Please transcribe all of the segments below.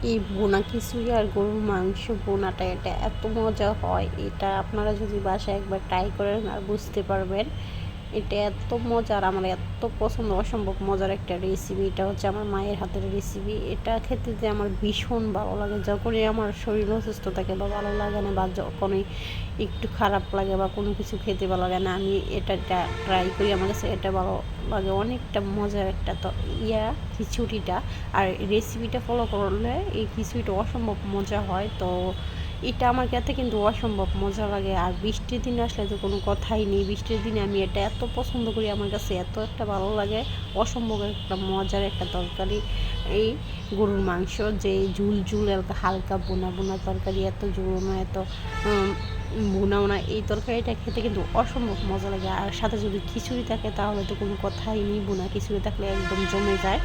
এই বোনা খিচুড়ি আর গরুর মাংস বোনাটা এটা এত মজা হয়, এটা আপনারা যদি বাসায় একবার ট্রাই করেন আর বুঝতে পারবেন এটা এত মজার, আমার এত পছন্দ, অসম্ভব মজার একটা রেসিপি। এটা হচ্ছে আমার মায়ের হাতের রেসিপি। এটা খেতে যে আমার ভীষণ ভালো লাগে। যখনই আমার শরীর অসুস্থ থাকে বা ভালো লাগে না বা যখনই একটু খারাপ লাগে বা কোনো কিছু খেতে ভালো লাগে না, আমি এটা ট্রাই করি। আমার কাছে এটা ভালো লাগে, অনেকটা মজার একটা তো খিচুড়িটা। আর রেসিপিটা ফলো করলে এই খিচুড়িটা অসম্ভব মজা হয়। তো এটা আমার কাছে কিন্তু অসম্ভব মজা লাগে। আর বৃষ্টির দিনে আসলে তো কোনো কথাই নেই। বৃষ্টির দিনে আমি এটা এত পছন্দ করি, আমার কাছে এত একটা ভালো লাগে। অসম্ভব একটা মজার একটা তরকারি এই গরুর মাংস, যে ঝুল ঝুল হালকা বোনা বোনা তরকারি, এত ঝুল না, এত ভুনাও না। এই তরকারিটা খেতে কিন্তু অসম্ভব মজা লাগে। আর সাথে যদি খিচুড়ি থাকে তাহলে তো কোনো কথাই নেই, বোনা খিচুড়ি থাকলে একদম জমে যায়।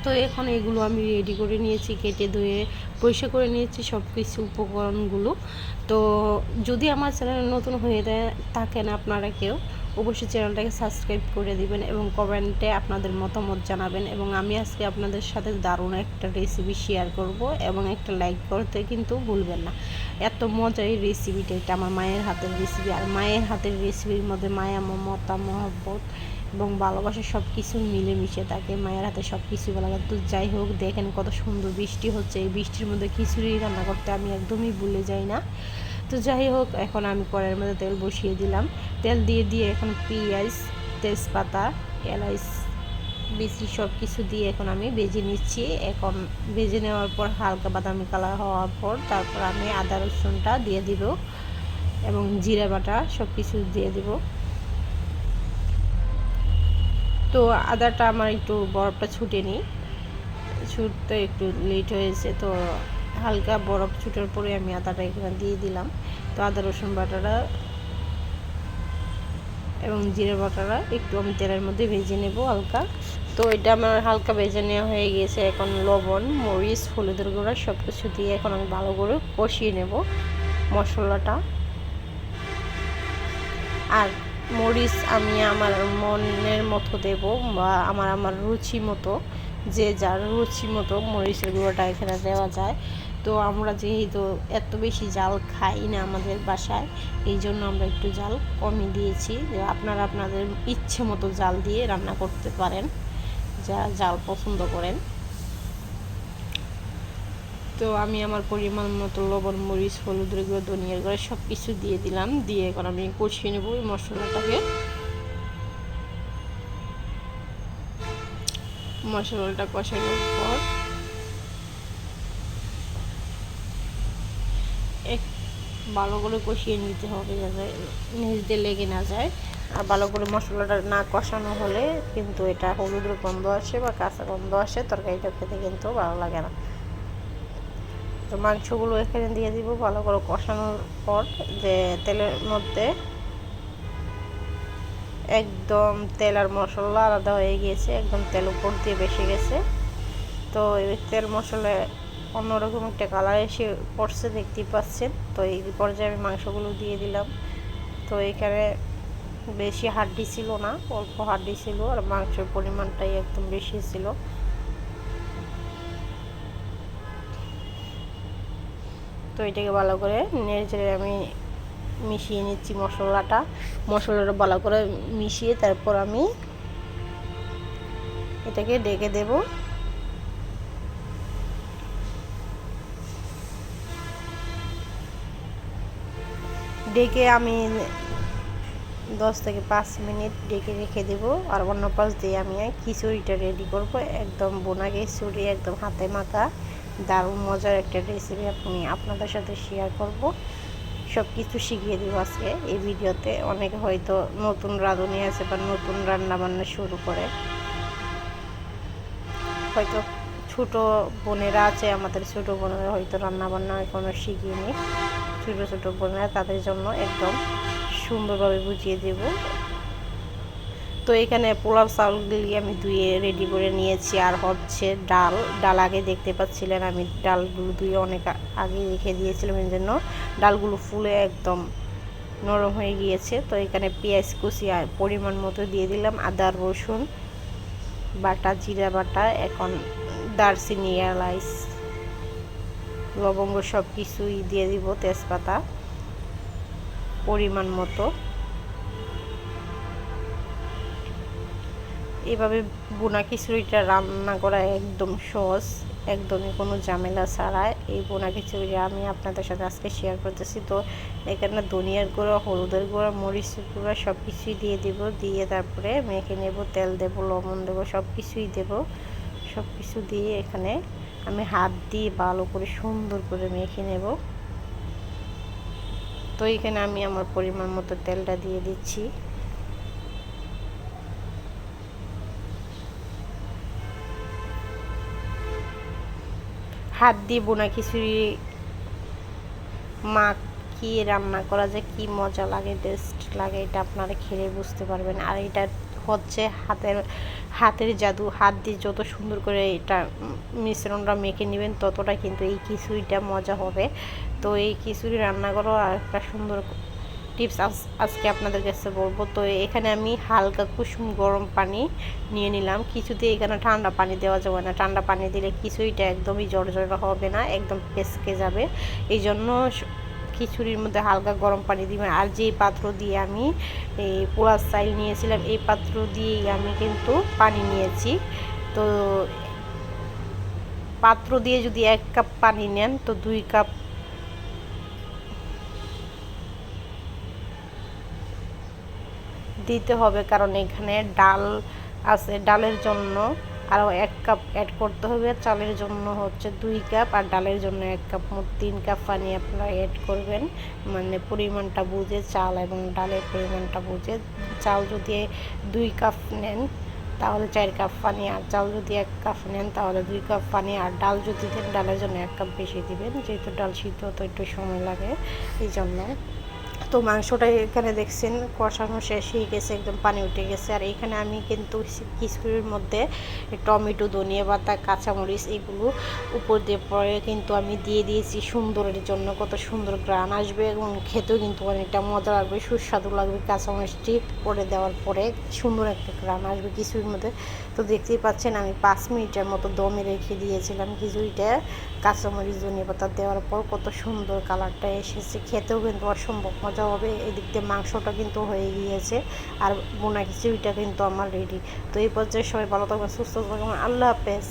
তো এখন এগুলো আমি রেডি করে নিয়েছি, কেটে ধুয়ে পরিষ্কার করে নিয়েছি সব কিছু উপকরণগুলো। তো যদি আমার চ্যানেল নতুন হয়ে থাকেন আপনারা কেউ, অবশ্যই চ্যানেলটাকে সাবস্ক্রাইব করে দিবেন এবং কমেন্টে আপনাদের মতামত জানাবেন। এবং আমি আজকে আপনাদের সাথে দারুণ একটা রেসিপি শেয়ার করব, এবং একটা লাইক করতে কিন্তু ভুলবেন না। এত মজার এই রেসিপিটা, এটা আমার মায়ের হাতের রেসিপি। আর মায়ের হাতের রেসিপির মধ্যে মায়া, মমতা, মহব্বত এবং ভালোবাসা সব কিছু মিলেমিশে থাকে। মায়ের হাতে সব কিছু ভালো লাগে। তো যাই হোক, দেখেন কত সুন্দর বৃষ্টি হচ্ছে। এই বৃষ্টির মধ্যে খিচুড়ি রান্না করতে আমি একদমই ভুলে যাই না। তো যাই হোক, এখন আমি কড়াইয়ের মধ্যে তেল বসিয়ে দিলাম। তেল দিয়ে এখন পেঁয়াজ, তেজপাতা, এলাচ, বেশি সব কিছু দিয়ে এখন আমি ভেজে নিচ্ছি। এখন ভেজে নেওয়ার পর হালকা বাদামি কালার হওয়ার পর তারপর আমি আদা রসুনটা দিয়ে দিব এবং জিরা বাটা সব কিছু দিয়ে দিব। তো আদাটা আমার একটু বরফটা ছুটতে একটু লেট হয়েছে। তো হালকা বরফ ছুটার পরে আমি আদাটা এখানে দিয়ে দিলাম। তো আদা রসুন বাটাটা এবং জিরে বাটাটা একটু আমি তেলের মধ্যে ভেজে নেব হালকা। তো এটা আমার হালকা ভেজে নেওয়া হয়ে গিয়েছে। এখন লবণ, মরিচ, হলুদের গুঁড়া সব কিছু দিয়ে এখন আমি ভালো করে কষিয়ে নেব মশলাটা। আর মরিচ আমি আমার মনের মতো দেব বা আমার রুচি মতো, যে যার রুচি মতো মরিচের গুঁড়োটা এখানে দেওয়া যায়। তো আমরা যেহেতু এত বেশি জাল খাই না আমাদের বাসায়, এই জন্য আমরা একটু জাল কমই দিয়েছি। আপনারা আপনাদের ইচ্ছে মতো জাল দিয়ে রান্না করতে পারেন, যারা জাল পছন্দ করেন। তো আমি আমার পরিমাণ মতো লবণ, মরিচ, হলুদের গুঁড়ো, ধনিয়ার গুঁড়ো সব কিছু দিয়ে দিলাম। দিয়ে এখন আমি কষিয়ে নেব এই মশলাটাকে। মশলাটা কষানোর পর এক ভালো করে কষিয়ে নিতে হবে, যাতে নিচ দিয়ে লেগে না যায়। আর ভালো করে মশলাটা না কষানো হলে কিন্তু এটা হলুদের গন্ধ আসে বা কাঁচা গন্ধ আসে, তরকারিটা খেতে কিন্তু ভালো লাগে না। তো মাংসগুলো এখানে দিয়ে দিব ভালো করে কষানোর পর। যে তেলের মধ্যে একদম তেল আর মশলা আলাদা হয়ে গিয়েছে, একদম তেল উপর দিয়ে বেশি গেছে। তো এই তেল মশলা অন্যরকম একটা কালার এসে পড়ছে, দেখতেই পাচ্ছেন। তো এই পর্যায়ে আমি মাংসগুলো দিয়ে দিলাম। তো এখানে বেশি হাড্ডি ছিল না, অল্প হাড্ডি ছিল, আর মাংসের পরিমাণটাই একদম বেশি ছিল। তো এটাকে ভালো করে নেড়ে আমি মিশিয়ে নিচ্ছি মশলাটা ভালো করে মিশিয়ে তারপর আমি এটাকে ঢেকে দেব। ঢেকে আমি 10 থেকে 5 মিনিট ঢেকে রেখে দেব। আর অন্য পাশ দিয়ে আমি খিচুড়িটা রেডি করব। একদম বোনা খিচুড়ি, একদম হাতে মাখা দারুণ মজার একটা রেসিপি আমি আপনাদের সাথে শেয়ার করব। সব কিছু শিখিয়ে দেবো আজকে এই ভিডিওতে। অনেকে হয়তো নতুন রাঁধুনি আছে বা নতুন রান্না বান্না শুরু করে, হয়তো ছোটো বোনেরা আছে, আমাদের ছোটো বোনেরা হয়তো রান্নাবান্না এখনও শিখিনি। ছোটো ছোটো বোনেরা, তাদের জন্য একদম সুন্দরভাবে বুঝিয়ে দেব। তো এখানে পোলাও চাউলগুলি আমি ধুয়ে রেডি করে নিয়েছি। আর হচ্ছে ডাল আগে দেখতে পাচ্ছিলেন, আমি ডালগুলো ধুয়ে অনেক আগে রেখে দিয়েছিলাম, এই জন্য ডালগুলো ফুলে একদম নরম হয়ে গিয়েছে। তো এখানে পেঁয়াজ কুচি পরিমাণ মতো দিয়ে দিলাম, আদা রসুন বাটা, জিরা বাটা, এখন দারচিনি, এলাচ লবঙ্গ সব কিছুই দিয়ে দিব, তেজপাতা পরিমাণ মতো। এভাবে বোনা খিচুড়িটা রান্না করা একদম সহজ, একদমই কোনো ঝামেলা ছাড়া এই বোনা খিচুড়ি আমি আপনাদের সাথে আজকে শেয়ার করতেছি। তো এখানে ধনিয়ার গুঁড়ো, হলুদের গুঁড়ো, মরিচের গুঁড়ো সব কিছুই দিয়ে দিব, দিয়ে তারপরে মেখে নেব, তেল দেব, লবণ দেবো, সব কিছুই দেব। সব কিছু দিয়ে এখানে আমি হাত দিয়ে ভালো করে সুন্দর করে মেখে নেব। তো এখানে আমি আমার পরিমাণ মতো তেলটা দিয়ে দিচ্ছি। হাত দিয়ে বোনা খিচুড়ি মাখিয়ে রান্না করা যে কি মজা লাগে, টেস্ট লাগে, এটা আপনারা খেলে বুঝতে পারবেন। আর এটা হচ্ছে হাতের জাদু। হাত দিয়ে যত সুন্দর করে এটা মিশ্রণটা মেখে নেবেন ততটা কিন্তু এই খিচুড়িটা মজা হবে। তো এই খিচুড়ি রান্না করো আর একটা সুন্দর টিপস আজকে আপনাদের কাছে বলবো। তো এখানে আমি হালকা কুসুম গরম পানি নিয়ে নিলাম। কিছুতেই এখানে ঠান্ডা পানি দেওয়া যাবে না, ঠান্ডা পানি দিলে খিচুড়িটা একদমই জড়জড়া হবে না, একদম পেস্কে যাবে। এই জন্য খিচুড়ির মধ্যে হালকা গরম পানি দিবেন। আর যেই পাত্র দিয়ে আমি এই পোলাও চাল নিয়েছিলাম এই পাত্র দিয়েই আমি কিন্তু পানি নিয়েছি। তো পাত্র দিয়ে যদি 1 কাপ পানি নেন তো 2 কাপ দিতে হবে, কারণ এখানে ডাল আছে, ডালের জন্য আরও 1 কাপ অ্যাড করতে হবে। চালের জন্য হচ্ছে 2 কাপ আর ডালের জন্য 1 কাপ, মোট 3 কাপ পানি আপনারা অ্যাড করবেন। মানে পরিমাণটা বুঝে, চাল এবং ডালের পরিমাণটা বুঝে। চাল যদি 2 কাপ নেন তাহলে 4 কাপ পানি, আর চাল যদি 1 কাপ নেন তাহলে 2 কাপ পানি, আর ডাল যদি দেন ডালের জন্য 1 কাপ বেশি দিবেন, যেহেতু ডাল সিদ্ধ হতে একটু সময় লাগে এই জন্য। তো মাংসটা এখানে দেখছেন কষানো শেষ হয়ে গেছে, একদম পানি উঠে গেছে। আর এখানে আমি কিন্তু খিচুড়ির মধ্যে টমেটো, ধনিয়া পাতা, কাঁচামরিচ এগুলো উপর দিয়ে পরে কিন্তু আমি দিয়ে দিয়েছি সুন্দরের জন্য। কত সুন্দর গ্রান আসবে এবং খেতেও কিন্তু অনেকটা মজা লাগবে, সুস্বাদু লাগবে। কাঁচামরিচটি পরে দেওয়ার পরে সুন্দর একটা গ্রান আসবে খিচুড়ির মধ্যে। তো দেখতেই পাচ্ছেন আমি 5 মিনিটের মতো দমে রেখে দিয়েছিলাম খিচুড়িটা। কাঁচামরিচ, ধনিয়া পাতা দেওয়ার পর কত সুন্দর কালারটা এসেছে, খেতেও কিন্তু অসম্ভব মজা হবে। এদিক দিয়ে মাংসটা কিন্তু হয়ে গিয়েছে আর বোনা খিচুড়িটা কিন্তু আমার রেডি। তো এই পর্যায়ে সবাই ভালো থাকবেন, সুস্থ থাকবেন। আল্লাহ হাফেজ।